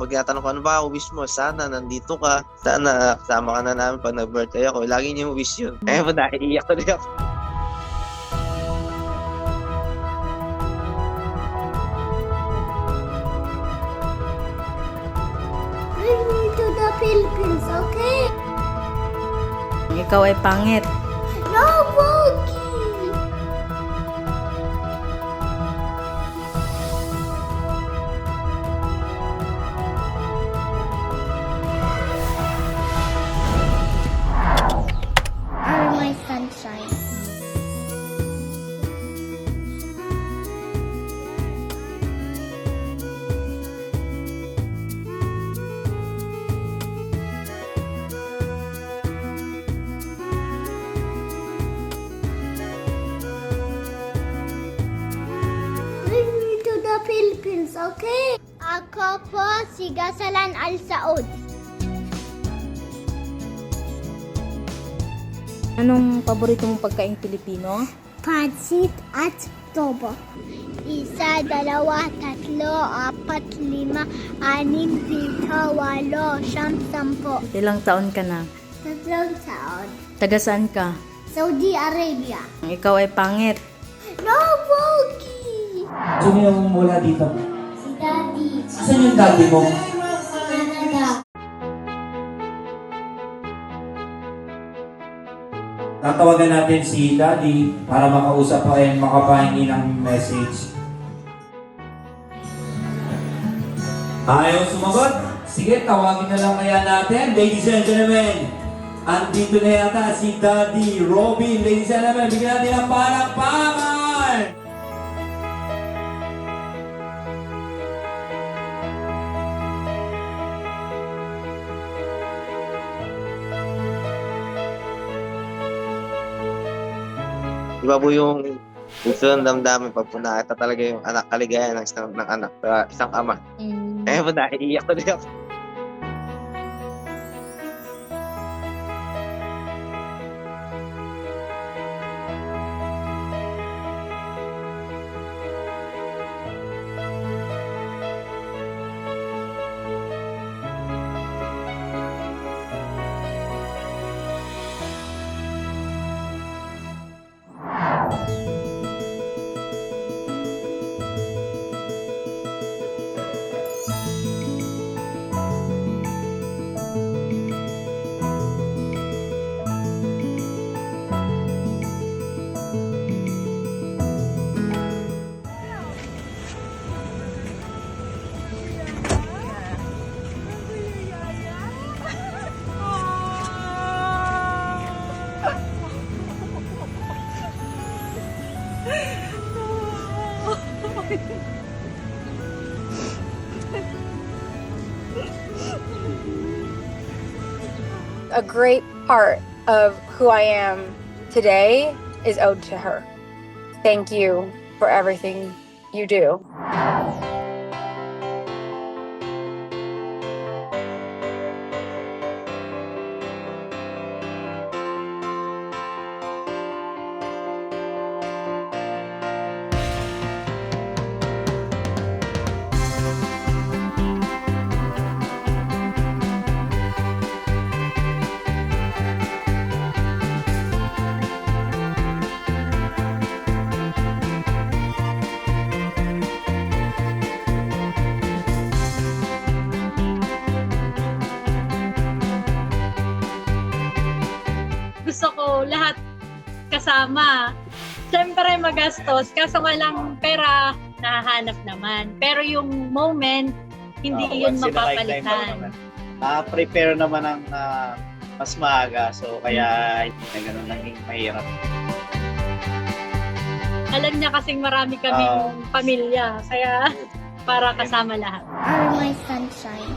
pag tinatanong ko, ano ba wish mo? Sana nandito ka. Sana kasama ka na namin pag nag-birthday ako. Lagi niyo yung wish yun. Eh, naiiyak tuloy ako. Bring me to the Philippines, okay? Ikaw ay pangit. No, Pogi! Are my sunshine. Bring me to the Philippines, okay? Ako po si Gasalan Al Saud. Anong paborito mong pagkaing Pilipino? Pansit at tobo. 1, 2, 3, 4, 5, 6, 7, 8, 9, 10, 11. Ilang taon ka na? 3 taon. Taga saan ka? Saudi Arabia. Ikaw ay pangit. No, Pogi! Sino yung mula dito? Si Daddy. Saan yung daddy mo? Canada. Tatawagan natin si daddy para makausap pa and makapahingi ng message. Ayaw sumagot? Sige, tawagin na lang kaya natin. Ladies and gentlemen, andito na yata si Daddy Robin. Ladies and gentlemen, bigyan natin ang palakpakan! Iba po yung gusto ng damdamin pag po nakita talaga yung anak, kaligayahan ng isang ng anak, isang ama. Eh, naiiyak tuloy ako. A great part of who I am today is owed to her. Thank you for everything you do. Gusto ko lahat kasama. Siyempre magastos, kaso nga lang pera nahahanap naman. Pero yung moment, hindi yun mapapalitan. Prepare naman ang mas maaga, so kaya hindi na ganun naging mahirap. Alam niya kasing marami kaming pamilya, kaya para kasama lahat. Are my sunshine.